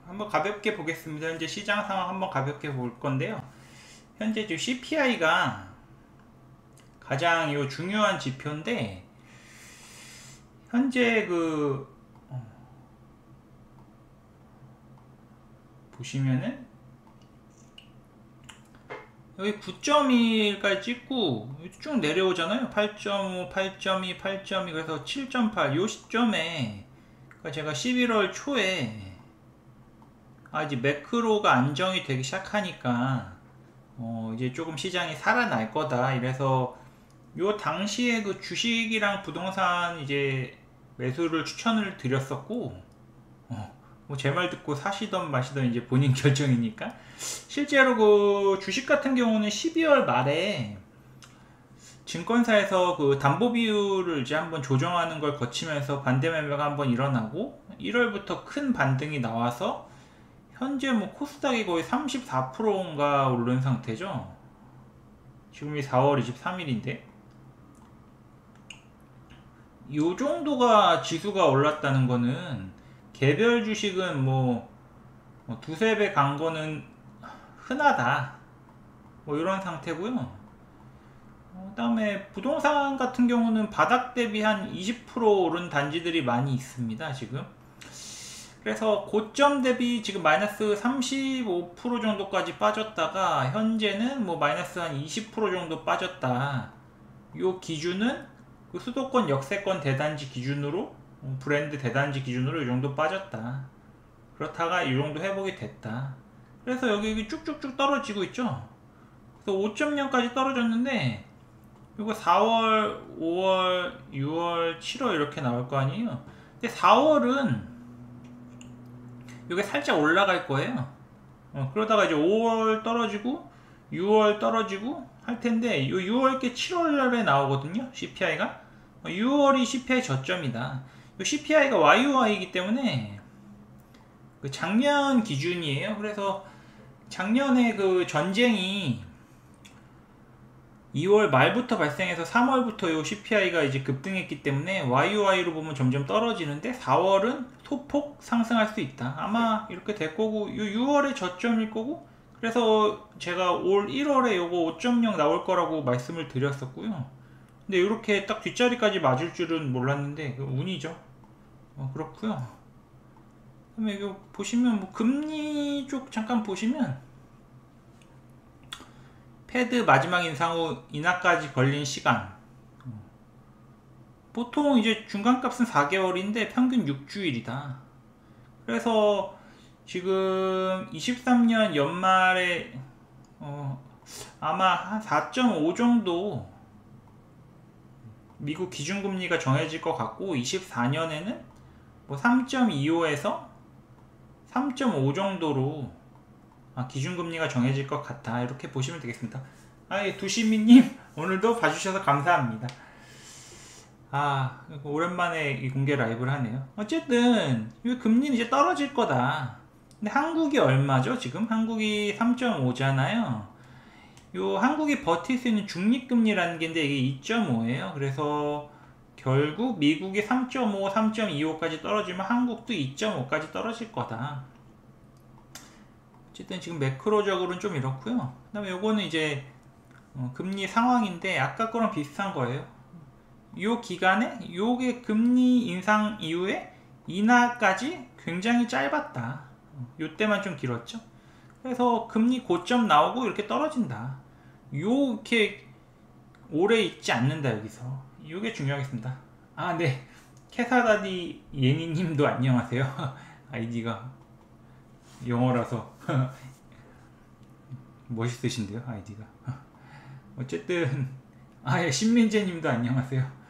한번 가볍게 보겠습니다. 현재 시장 상황 한번 가볍게 볼 건데요. 현재 지금 CPI가 가장 요 중요한 지표인데, 현재 보시면은 여기 9.1까지 찍고 쭉 내려오잖아요. 8.5, 8.2, 8.2, 그래서 7.8 요 시점에, 그러니까 제가 11월 초에 이제 매크로가 안정이 되기 시작하니까 이제 조금 시장이 살아날 거다, 이래서 요 당시에 그 주식이랑 부동산 이제 매수를 추천을 드렸었고, 뭐 제 말 듣고 사시던 마시던 이제 본인 결정이니까. 실제로 그 주식 같은 경우는 12월 말에 증권사에서 그 담보 비율을 이제 한번 조정하는 걸 거치면서 반대 매매가 한번 일어나고, 1월부터 큰 반등이 나와서 현재 뭐 코스닥이 거의 34%인가 오른 상태죠. 지금이 4월 23일인데 요 정도가 지수가 올랐다는 거는, 개별 주식은 뭐 두세 배 간 거는 흔하다, 뭐 이런 상태고요. 그 다음에 부동산 같은 경우는 바닥 대비 한 20% 오른 단지들이 많이 있습니다 지금. 그래서 고점 대비 지금 마이너스 35% 정도까지 빠졌다가 현재는 뭐 마이너스 한 20% 정도 빠졌다. 요 기준은 그 수도권 역세권 대단지 기준으로, 브랜드 대단지 기준으로 이 정도 빠졌다. 그렇다가 이 정도 회복이 됐다. 그래서 여기 쭉쭉쭉 떨어지고 있죠. 그래서 5.0까지 떨어졌는데, 이거 4월, 5월, 6월, 7월 이렇게 나올 거 아니에요. 근데 4월은 이게 살짝 올라갈 거예요. 그러다가 이제 5월 떨어지고 6월 떨어지고 할 텐데, 요 6월께 7월에 나오거든요 CPI가. 6월이 CPI 저점이다. 요 CPI가 YOY이기 때문에 그 작년 기준이에요. 그래서 작년에 그 전쟁이 2월 말부터 발생해서 3월부터 요 CPI가 이제 급등했기 때문에 YOY로 보면 점점 떨어지는데, 4월은 소폭 상승할 수 있다. 아마 이렇게 될 거고, 요 6월에 저점일 거고, 그래서 제가 올 1월에 요거 5.0 나올 거라고 말씀을 드렸었고요. 근데 이렇게 딱 뒷자리까지 맞을 줄은 몰랐는데, 운이죠. 그렇고요. 그다음에 이거 보시면 뭐 금리 쪽 잠깐 보시면, 패드 마지막 인상 후 인하까지 걸린 시간, 보통 이제 중간값은 4개월인데 평균 6주일이다. 그래서 지금 23년 연말에 아마 한 4.5 정도 미국 기준금리가 정해질 것 같고, 24년에는 뭐 3.25에서 3.5 정도로 기준금리가 정해질 것 같다, 이렇게 보시면 되겠습니다. 두시미님 오늘도 봐주셔서 감사합니다. 오랜만에 이 공개 라이브를 하네요. 어쨌든 이 금리는 이제 떨어질 거다. 근데 한국이 얼마죠? 지금 한국이 3.5잖아요 요 한국이 버틸 수 있는 중립금리라는 게 있는데, 이게 2.5예요 그래서 결국 미국이 3.5, 3.25까지 떨어지면 한국도 2.5까지 떨어질 거다. 어쨌든 지금 매크로적으로는 좀 이렇고요. 그 다음에 요거는 이제 금리 상황인데, 아까 거랑 비슷한 거예요. 요 기간에 요게 금리 인상 이후에 인하까지 굉장히 짧았다. 요때만 좀 길었죠. 그래서 금리 고점 나오고 이렇게 떨어진다. 요렇게 오래 있지 않는다. 여기서 요게 중요하겠습니다. 네, 캐사다디 예니님도 안녕하세요. 아이디가 영어라서 멋있으신데요 아이디가. 어쨌든 신민재님도 안녕하세요.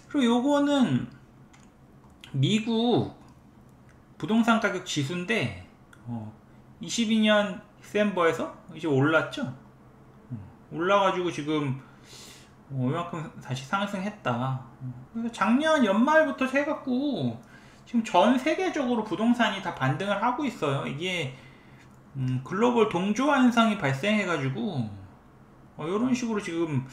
그리고 요거는 미국 부동산 가격 지수인데, 22년 디셈버에서 이제 올랐죠. 올라가지고 지금 이만큼 다시 상승했다. 그래서 작년 연말부터 해갖고 지금 전 세계적으로 부동산이 다 반등을 하고 있어요. 이게 글로벌 동조화 현상이 발생해가지고 이런 식으로 지금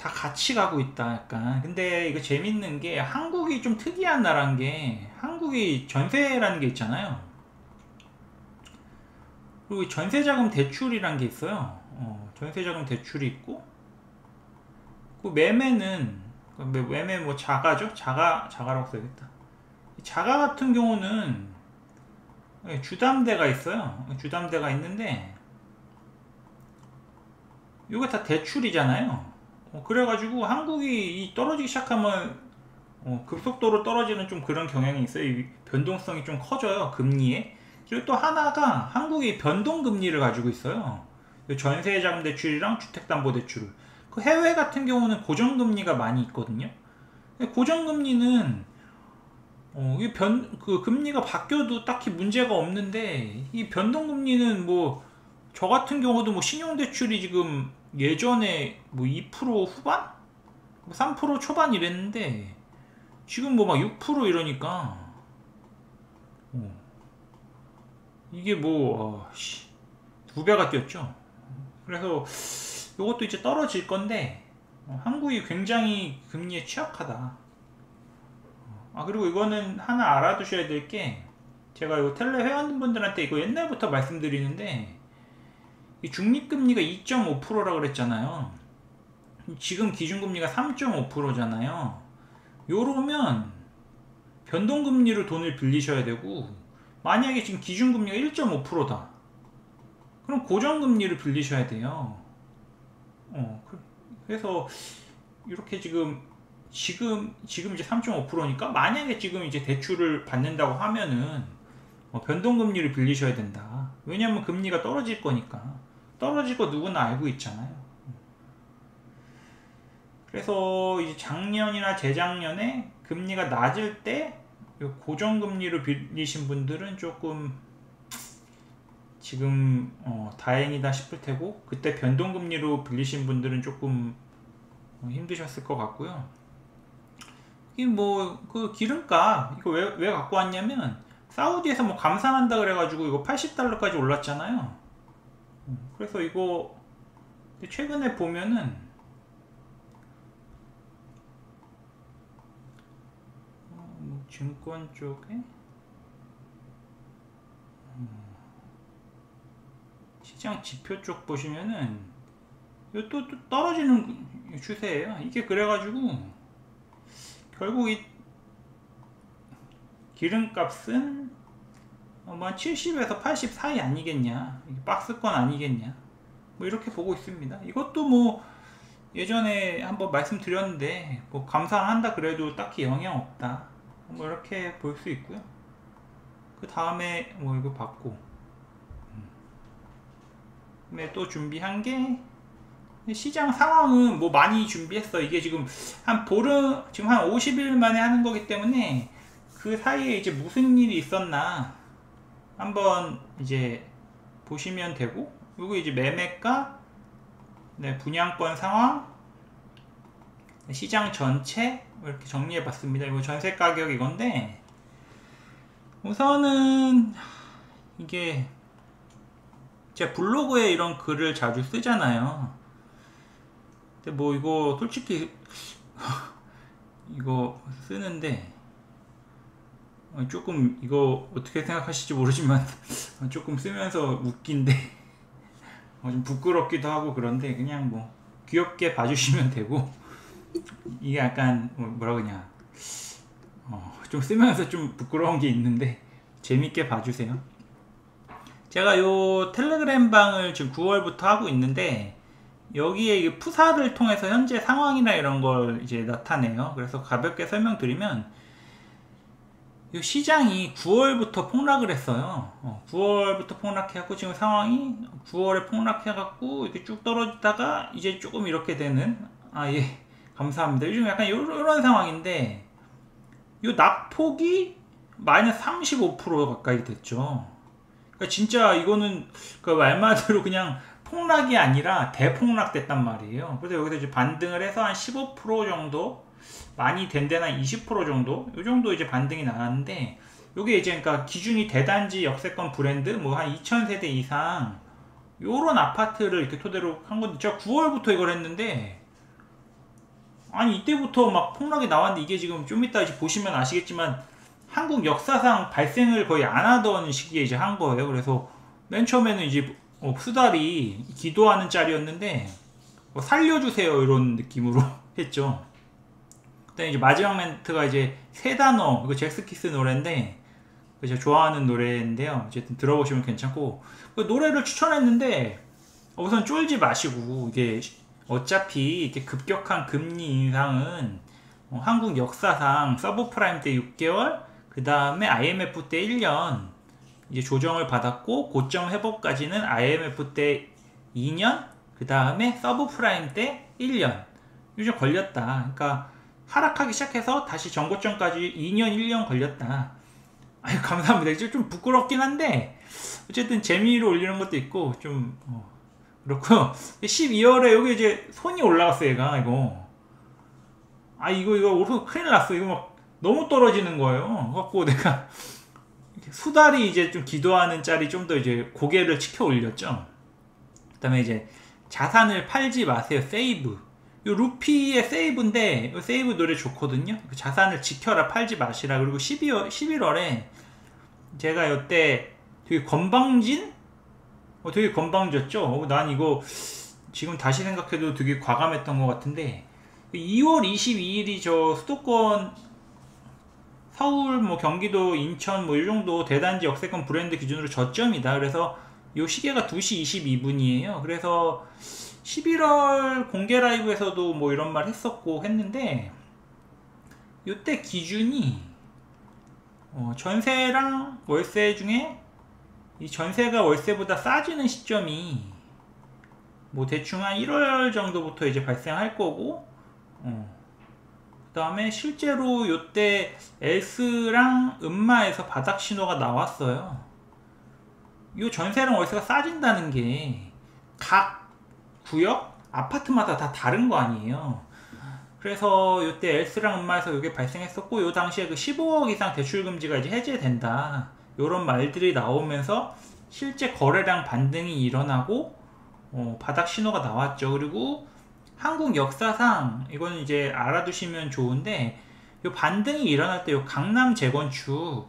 다 같이 가고 있다 약간. 근데 이거 재밌는 게 한국이 좀 특이한 나라인 게 한국이 전세라는 게 있잖아요. 그리고 전세자금 대출이란 게 있어요. 전세자금 대출이 있고 그 매매는 매매 뭐 자가죠? 자가라고 써야겠다. 자가 같은 경우는 주담대가 있어요. 주담대가 있는데 이거 다 대출이잖아요. 그래가지고 한국이 떨어지기 시작하면 급속도로 떨어지는 좀 그런 경향이 있어요. 이 변동성이 좀 커져요, 금리에. 그리고 또 하나가 한국이 변동금리를 가지고 있어요. 전세자금 대출이랑 주택담보대출. 그 해외 같은 경우는 고정금리가 많이 있거든요. 고정금리는 그 금리가 바뀌어도 딱히 문제가 없는데 이 변동금리는 뭐 저 같은 경우도 뭐 신용대출이 지금 예전에 뭐 2% 후반? 3% 초반 이랬는데 지금 뭐 막 6% 이러니까 이게 뭐 2배가 뛰었죠. 그래서 이것도 이제 떨어질 건데 한국이 굉장히 금리에 취약하다. 그리고 이거는 하나 알아두셔야 될 게 제가 이거 텔레 회원분들한테 이거 옛날부터 말씀드리는데 이 중립금리가 2.5%라 그랬잖아요. 지금 기준금리가 3.5%잖아요. 요러면 변동금리로 돈을 빌리셔야 되고 만약에 지금 기준금리가 1.5%다. 그럼 고정금리를 빌리셔야 돼요. 그래서 이렇게 지금 이제 3.5%니까 만약에 지금 이제 대출을 받는다고 하면은 변동금리를 빌리셔야 된다. 왜냐하면 금리가 떨어질 거니까. 떨어질 거 누구나 알고 있잖아요. 그래서 이제 작년이나 재작년에 금리가 낮을 때 고정금리로 빌리신 분들은 조금 지금 다행이다 싶을 테고 그때 변동금리로 빌리신 분들은 조금 힘드셨을 것 같고요. 이 뭐 그 기름값 이거 왜 갖고 왔냐면 사우디에서 뭐 감산한다 그래가지고 이거 80달러까지 올랐잖아요. 그래서 이거 최근에 보면은 증권 쪽에 시장 지표 쪽 보시면은 이거 또 떨어지는 추세예요. 이게 그래가지고 결국 이 기름값은 뭐 70에서 80 사이 아니겠냐, 박스권 아니겠냐, 뭐 이렇게 보고 있습니다. 이것도 뭐 예전에 한번 말씀드렸는데 뭐 감산한다 그래도 딱히 영향 없다, 뭐 이렇게 볼 수 있고요. 그 다음에 뭐 이거 받고 그다음에 또 준비한 게 시장 상황은 뭐 많이 준비했어. 이게 지금 한 보름, 지금 한 50일 만에 하는 거기 때문에 그 사이에 이제 무슨 일이 있었나 한번 이제 보시면 되고, 그리고 이제 매매가, 네, 분양권 상황, 시장 전체 이렇게 정리해 봤습니다. 이거 전세 가격 이건데 우선은 이게 제가 블로그에 이런 글을 자주 쓰잖아요. 근데 뭐 이거 솔직히 이거 쓰는데 조금 이거 어떻게 생각하실지 모르지만 조금 쓰면서 웃긴데 좀 부끄럽기도 하고 그런데 그냥 뭐 귀엽게 봐주시면 되고, 이게 약간 뭐라 그러냐, 좀 쓰면서 좀 부끄러운 게 있는데 재밌게 봐주세요. 제가 요 텔레그램 방을 지금 9월부터 하고 있는데 여기에 푸사를 통해서 현재 상황이나 이런 걸 이제 나타내요. 그래서 가볍게 설명드리면 이 시장이 9월부터 폭락을 했어요. 9월부터 폭락해갖고 지금 상황이 9월에 폭락해갖고 이렇게 쭉 떨어지다가 이제 조금 이렇게 되는, 예, 감사합니다. 요즘 약간 이런 상황인데 이 낙폭이 마이너스 35% 가까이 됐죠. 그러니까 진짜 이거는 그 말마디로 그냥 폭락이 아니라 대폭락 됐단 말이에요. 그래서 여기서 이제 반등을 해서 한 15% 정도, 많이 된 데는 한 20% 정도, 요 정도 이제 반등이 나왔는데, 요게 이제 그러니까 기준이 대단지 역세권 브랜드 뭐 한 2000세대 이상 요런 아파트를 이렇게 토대로 한 건데, 제가 9월부터 이걸 했는데 아니 이때부터 막 폭락이 나왔는데 이게 지금 좀 이따 이제 보시면 아시겠지만 한국 역사상 발생을 거의 안 하던 시기에 이제 한 거예요. 그래서 맨 처음에는 이제 수달이 기도하는 짤이었는데 살려주세요 이런 느낌으로 했죠. 그다음에 이제 마지막 멘트가 이제 세 단어, 이거 잭스키스 노래인데 제가 좋아하는 노래인데요. 어쨌든 들어보시면 괜찮고, 그 노래를 추천했는데 우선 쫄지 마시고, 이게 어차피 이렇게 급격한 금리 인상은 한국 역사상 서브프라임 때 6개월, 그 다음에 IMF 때 1년 이제 조정을 받았고, 고점 회복까지는 IMF 때 2년, 그 다음에 서브프라임 때 1년 요즘 걸렸다. 그러니까 하락하기 시작해서 다시 전고점까지 2년 1년 걸렸다. 아유, 감사합니다. 이제 좀 부끄럽긴 한데 어쨌든 재미로 올리는 것도 있고 좀 그렇고, 12월에 여기 이제 손이 올라갔어. 얘가 이거 오르 큰일 났어. 이거 막 너무 떨어지는 거예요. 그래갖고 내가 수달이 이제 좀 기도하는 짤이 좀 더 이제 고개를 치켜 올렸죠. 그 다음에 이제 자산을 팔지 마세요. 세이브. 요 루피의 세이브인데, 세이브 노래 좋거든요. 자산을 지켜라, 팔지 마시라. 그리고 11월에 제가 이때 되게 건방진? 되게 건방졌죠. 난 이거 지금 다시 생각해도 되게 과감했던 것 같은데, 2월 22일이 저 수도권 서울, 뭐 경기도, 인천 뭐 이 정도 대단지 역세권 브랜드 기준으로 저점이다. 그래서 요 시계가 2시 22분이에요. 그래서 11월 공개 라이브에서도 뭐 이런 말 했었고 했는데, 요때 기준이 전세랑 월세 중에 이 전세가 월세보다 싸지는 시점이 뭐 대충 한 1월 정도부터 이제 발생할 거고, 그 다음에 실제로 요때 엘스랑 음마에서 바닥 신호가 나왔어요. 요 전세랑 월세가 싸진다는 게 각 구역 아파트마다 다 다른 거 아니에요. 그래서 요때 엘스랑 음마에서 요게 발생했었고, 요 당시에 그 15억 이상 대출 금지가 이제 해제된다, 요런 말들이 나오면서 실제 거래량 반등이 일어나고 바닥 신호가 나왔죠. 그리고 한국 역사상 이건 이제 알아두시면 좋은데, 요 반등이 일어날 때 요 강남 재건축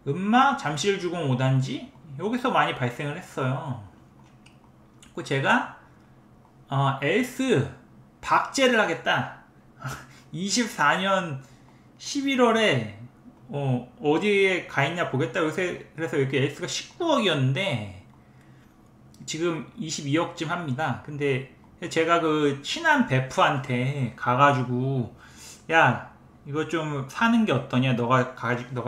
음마 잠실주공 5단지 여기서 많이 발생을 했어요. 그 제가 엘스 박제를 하겠다. 24년 11월에 어디에 가 있냐 보겠다. 요새 그래서 이렇게 엘스가 19억이었는데 지금 22억쯤 합니다. 근데 제가 그 친한 베프한테 가가지고, 야 이거 좀 사는 게 어떠냐, 너가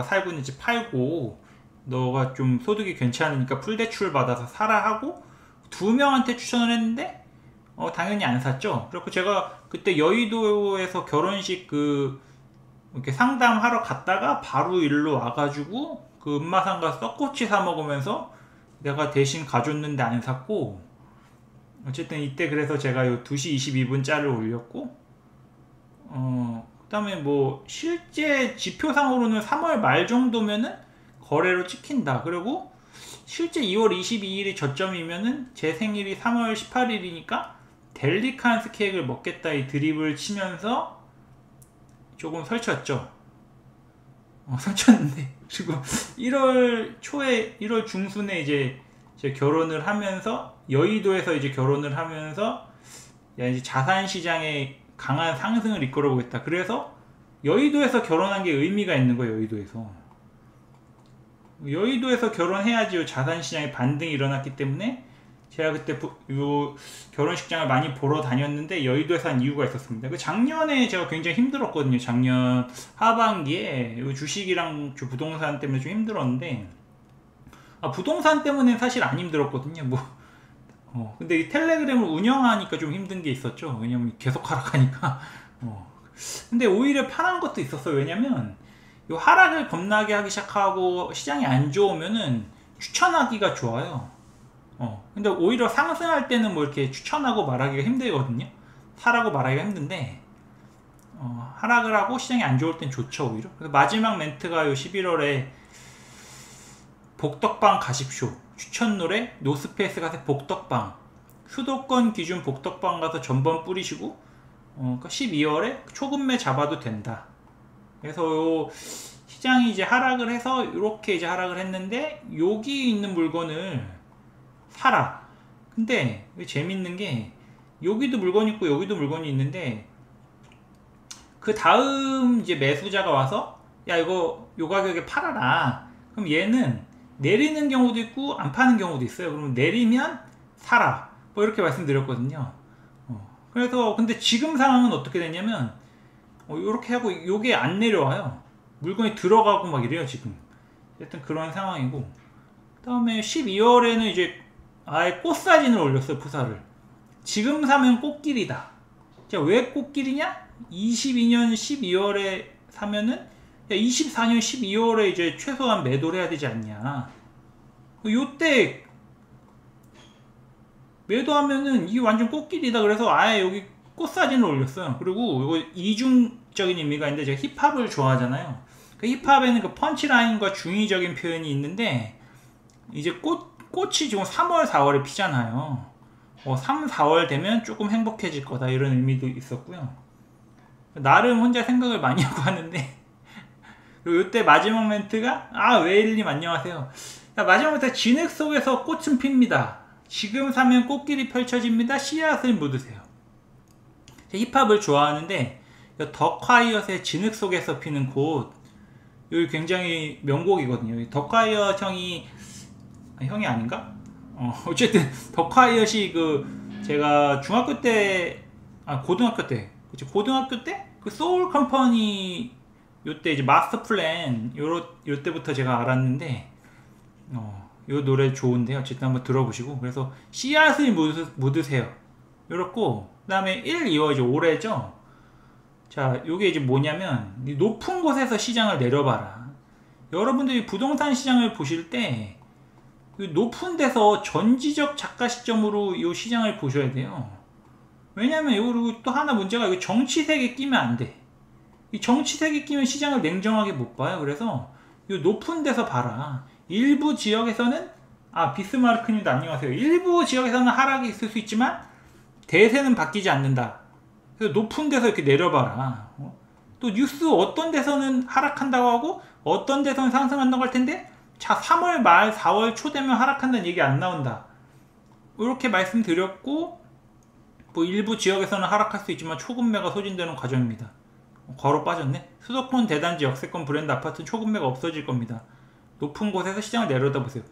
살고 있는 집 팔고 너가 좀 소득이 괜찮으니까 풀대출 받아서 사라 하고 2명한테 추천을 했는데 당연히 안 샀죠. 그리고 제가 그때 여의도에서 결혼식 이렇게 상담하러 갔다가 바로 일로 와가지고 그 음마상 가서 떡꼬치 사 먹으면서 내가 대신 가줬는데 안 샀고, 어쨌든 이때 그래서 제가 요 2시 22분 짤을 올렸고, 그 다음에 뭐 실제 지표상으로는 3월 말 정도면은 거래로 찍힌다. 그리고 실제 2월 22일이 저점이면은 제 생일이 3월 18일이니까 델리칸스 케이크를 먹겠다 이 드립을 치면서 조금 설쳤죠. 설쳤는데 그리고 1월 초에 1월 중순에 이제 결혼을 하면서 여의도에서 이제 결혼을 하면서 야 이제 자산 시장에 강한 상승을 이끌어 보겠다. 그래서 여의도에서 결혼한 게 의미가 있는 거예요. 여의도에서 결혼해야지 자산 시장에 반등이 일어났기 때문에 제가 그때 요 결혼식장을 많이 보러 다녔는데 여의도에서 한 이유가 있었습니다. 그 작년에 제가 굉장히 힘들었거든요. 작년 하반기에 요 주식이랑 부동산 때문에 좀 힘들었는데, 부동산 때문에 사실 안 힘들었거든요. 근데 이 텔레그램을 운영하니까 좀 힘든 게 있었죠. 왜냐면 계속 하락하니까. 근데 오히려 편한 것도 있었어요. 왜냐면 요 하락을 겁나게 하기 시작하고 시장이 안 좋으면은 추천하기가 좋아요. 근데 오히려 상승할 때는 뭐 이렇게 추천하고 말하기가 힘들거든요. 사라고 말하기가 힘든데, 하락을 하고 시장이 안 좋을 땐 좋죠, 오히려. 그래서 마지막 멘트가 요 11월에 복덕방 가십쇼. 추천 노래, 노스페이스 가서 복덕방. 수도권 기준 복덕방 가서 전번 뿌리시고, 그러니까 12월에 초급매 잡아도 된다. 그래서 요 시장이 이제 하락을 해서 이렇게 이제 하락을 했는데 여기 있는 물건을 사라. 근데 재밌는 게 여기도 물건이 있고 여기도 물건이 있는데 그 다음 이제 매수자가 와서 야 이거 요 가격에 팔아라. 그럼 얘는 내리는 경우도 있고 안 파는 경우도 있어요. 그러면 내리면 사라. 뭐 이렇게 말씀드렸거든요. 그래서 근데 지금 상황은 어떻게 됐냐면 이렇게 하고 요게 안 내려와요. 물건이 들어가고 막 이래요 지금. 하여튼 그런 상황이고, 그 다음에 12월에는 이제 아예 꽃사진을 올렸어요. 푸사를 지금 사면 꽃길이다. 자, 왜 꽃길이냐? 22년 12월에 사면은 야 24년 12월에 이제 최소한 매도를 해야 되지 않냐. 요때 매도하면은 이게 완전 꽃길이다. 그래서 아예 여기 꽃사진을 올렸어요. 그리고 이거 이중적인 의미가 있는데 제가 힙합을 좋아하잖아요. 그 힙합에는 그 펀치라인과 중의적인 표현이 있는데 이제 꽃이 지금 3월 4월에 피잖아요. 3, 4월 되면 조금 행복해질 거다 이런 의미도 있었고요. 나름 혼자 생각을 많이 하고 하는데 그리고 이때 마지막 멘트가 웨일님 안녕하세요. 마지막 멘트 진흙 속에서 꽃은 핍니다. 지금 사면 꽃길이 펼쳐집니다. 씨앗을 묻으세요. 힙합을 좋아하는데 덕화이엇의 진흙 속에서 피는 꽃 여기 굉장히 명곡이거든요. 덕화이엇 형이 아닌가? 어쨌든 덕화이엇이 그 제가 중학교 때 고등학교 때 그 소울 컴퍼니 요때 이제 마스터 플랜 요때부터 제가 알았는데 요 노래 좋은데 어쨌든 한번 들어보시고, 그래서 씨앗을 묻으세요. 요렇고 그 다음에 1, 2월 이제 올해죠. 자, 요게 이제 뭐냐면 높은 곳에서 시장을 내려봐라. 여러분들이 부동산 시장을 보실 때 높은 데서 전지적 작가 시점으로 이 시장을 보셔야 돼요. 왜냐면 요거 또 하나 문제가 이거 정치색에 끼면 안 돼. 이 정치색에 끼면 시장을 냉정하게 못 봐요. 그래서 이 높은 데서 봐라. 일부 지역에서는 비스마르크님도 안녕하세요. 일부 지역에서는 하락이 있을 수 있지만 대세는 바뀌지 않는다. 그래서 높은 데서 이렇게 내려봐라. 또 뉴스 어떤 데서는 하락한다고 하고 어떤 데서는 상승한다고 할 텐데 자 3월 말 4월 초 되면 하락한다는 얘기 안 나온다. 이렇게 말씀드렸고, 뭐 일부 지역에서는 하락할 수 있지만 초급매가 소진되는 과정입니다. 괄호 빠졌네. 수도권 대단지 역세권 브랜드 아파트는 초급매가 없어질 겁니다. 높은 곳에서 시장을 내려다보세요.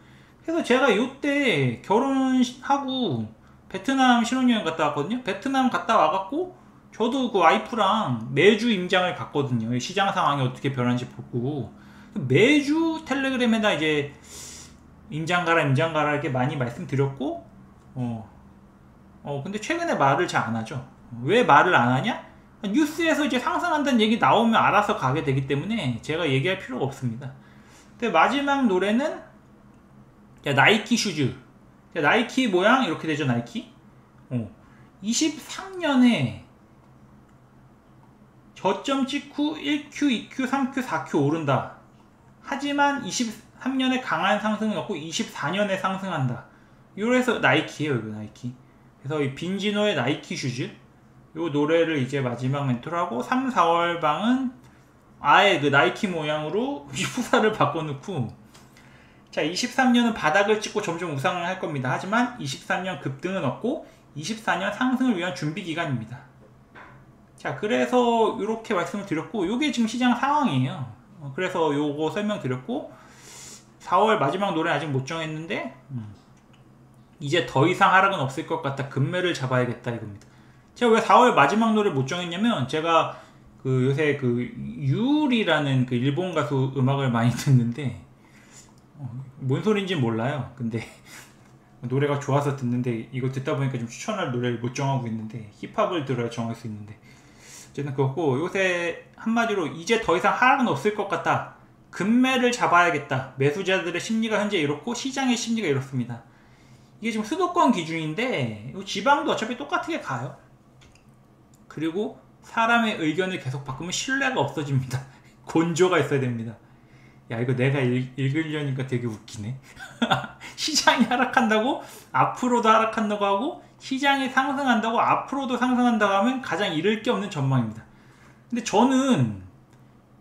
그래서 제가 요때 결혼하고 베트남 신혼여행 갔다 왔거든요. 베트남 갔다 와갖고 저도 그 와이프랑 매주 임장을 갔거든요. 시장 상황이 어떻게 변하는지 보고 매주 텔레그램에다 이제 임장 가라 이렇게 많이 말씀드렸고, 근데 최근에 말을 잘 안 하죠. 왜 말을 안 하냐? 뉴스에서 이제 상승한다는 얘기 나오면 알아서 가게 되기 때문에 제가 얘기할 필요가 없습니다. 근데 마지막 노래는 나이키 슈즈. 나이키 모양 이렇게 되죠. 나이키 23년에 저점 찍고 1Q, 2Q, 3Q, 4Q 오른다. 하지만 23년에 강한 상승은 없고 24년에 상승한다. 이래서 나이키예요. 이거 나이키. 그래서 이 빈지노의 나이키 슈즈 요 노래를 이제 마지막 멘트로 하고 3, 4월 방은 아예 그 나이키 모양으로 푸사를 바꿔놓고, 자 23년은 바닥을 찍고 점점 우상을 할 겁니다. 하지만 23년 급등은 없고 24년 상승을 위한 준비 기간입니다. 자, 그래서 이렇게 말씀을 드렸고 요게 지금 시장 상황이에요. 그래서 요거 설명드렸고 4월 마지막 노래 아직 못 정했는데 이제 더 이상 하락은 없을 것 같다. 금매를 잡아야겠다 이겁니다. 제가 왜 4월 마지막 노래 못 정했냐면 제가 그 요새 그 유리라는 그 일본 가수 음악을 많이 듣는데 뭔 소린지 몰라요. 근데 노래가 좋아서 듣는데 이거 듣다 보니까 좀 추천할 노래를 못 정하고 있는데 힙합을 들어야 정할 수 있는데 어쨌든 그렇고 요새 한마디로 이제 더 이상 하락은 없을 것 같다. 금매를 잡아야겠다. 매수자들의 심리가 현재 이렇고 시장의 심리가 이렇습니다. 이게 지금 수도권 기준인데 지방도 어차피 똑같게 가요. 그리고 사람의 의견을 계속 바꾸면 신뢰가 없어집니다. 곤조가 있어야 됩니다. 야 이거 내가 읽으려니까 되게 웃기네. 시장이 하락한다고 앞으로도 하락한다고 하고 시장이 상승한다고 앞으로도 상승한다고 하면 가장 잃을 게 없는 전망입니다. 근데 저는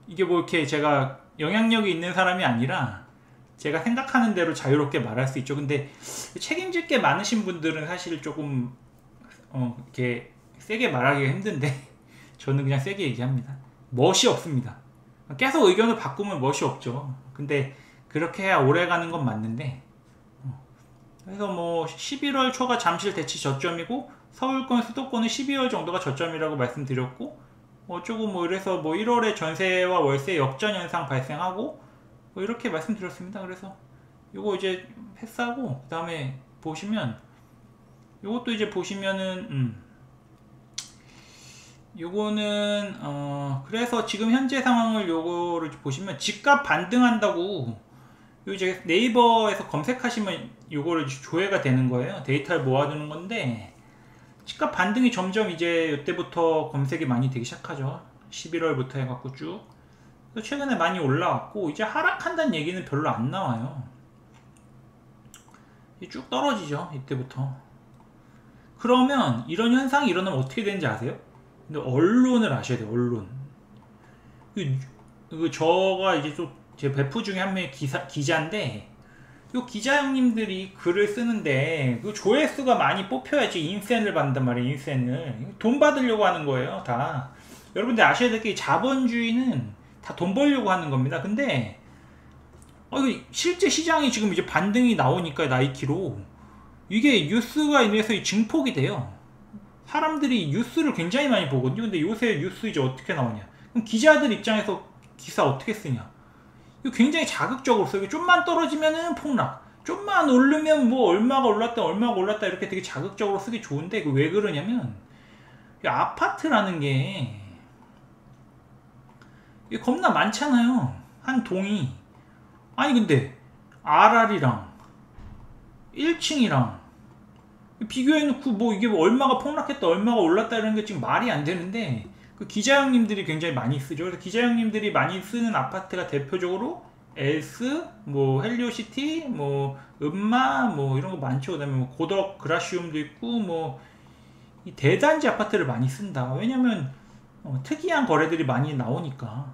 이게 뭐 이렇게 제가 영향력이 있는 사람이 아니라 제가 생각하는 대로 자유롭게 말할 수 있죠. 근데 책임질 게 많으신 분들은 사실 조금 이렇게 세게 말하기가 힘든데 저는 그냥 세게 얘기합니다. 멋이 없습니다. 계속 의견을 바꾸면 멋이 없죠. 근데 그렇게 해야 오래 가는 건 맞는데, 그래서 뭐 11월 초가 잠실 대치 저점이고 서울권 수도권은 12월 정도가 저점이라고 말씀드렸고, 조금 뭐 이래서 뭐 1월에 전세와 월세 역전 현상 발생하고 뭐 이렇게 말씀드렸습니다. 그래서 요거 이제 패스하고 그 다음에 보시면 요것도 이제 보시면은 요거는 그래서 지금 현재 상황을 요거를 보시면 집값 반등한다고 요 이제 네이버에서 검색하시면 요거를 조회가 되는 거예요. 데이터를 모아두는 건데, 집값 반등이 점점 이제 이때부터 검색이 많이 되기 시작하죠. 11월부터 해갖고 쭉 최근에 많이 올라왔고, 이제 하락한다는 얘기는 별로 안 나와요. 쭉 떨어지죠, 이때부터. 그러면 이런 현상이 일어나면 어떻게 되는지 아세요? 근데 언론을 아셔야 돼요. 언론. 저가 이제 좀 제 베프 중에 한 명이 기자인데, 요 기자 형님들이 글을 쓰는데 그 조회수가 많이 뽑혀야지 인센을 받는단 말이에요. 인센을 돈 받으려고 하는 거예요, 다. 여러분들 아셔야 될 게 자본주의는 다 돈 벌려고 하는 겁니다. 근데 실제 시장이 지금 이제 반등이 나오니까 나이키로 이게 뉴스가 인해서 증폭이 돼요. 사람들이 뉴스를 굉장히 많이 보거든요. 근데 요새 뉴스 이제 어떻게 나오냐? 그럼 기자들 입장에서 기사 어떻게 쓰냐? 이거 굉장히 자극적으로 써요. 좀만 떨어지면은 폭락, 좀만 오르면 뭐 얼마가 올랐다 이렇게 되게 자극적으로 쓰기 좋은데, 그 왜 그러냐면 아파트라는 게 겁나 많잖아요. 한 동이. 아니 근데 RR이랑 1층이랑 비교해놓고 뭐 이게 얼마가 폭락했다 얼마가 올랐다 이런 게 지금 말이 안 되는데, 그 기자 형님들이 굉장히 많이 쓰죠. 그래서 기자 형님들이 많이 쓰는 아파트가 대표적으로 엘스, 뭐 헬리오시티, 뭐 음마, 뭐 이런 거 많죠. 그다음에 뭐 고덕 그라시움도 있고, 뭐 이 대단지 아파트를 많이 쓴다. 왜냐면 특이한 거래들이 많이 나오니까.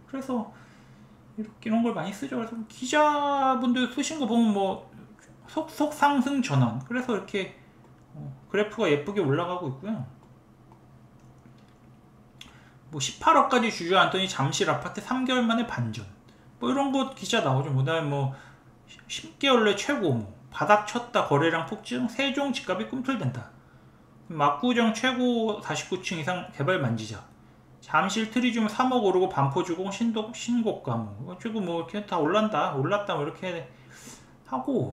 그래서 이런 걸 많이 쓰죠. 그래서 기자분들 쓰신 거 보면 뭐 속속 상승 전환. 그래서 이렇게 그래프가 예쁘게 올라가고 있고요. 뭐 18억까지 주저앉더니 잠실 아파트 3개월 만에 반전. 뭐 이런 거 기자 나오죠. 그다음에 뭐 10개월 내 최고, 뭐 바닥 쳤다 거래량 폭증, 세종 집값이 꿈틀댄다. 막구정 최고 49층 이상 개발 만지작. 잠실 트리움 3억 오르고 반포주공 신고가 뭐 어쩌고 뭐 이렇게 다 올랐다 뭐 이렇게 하고,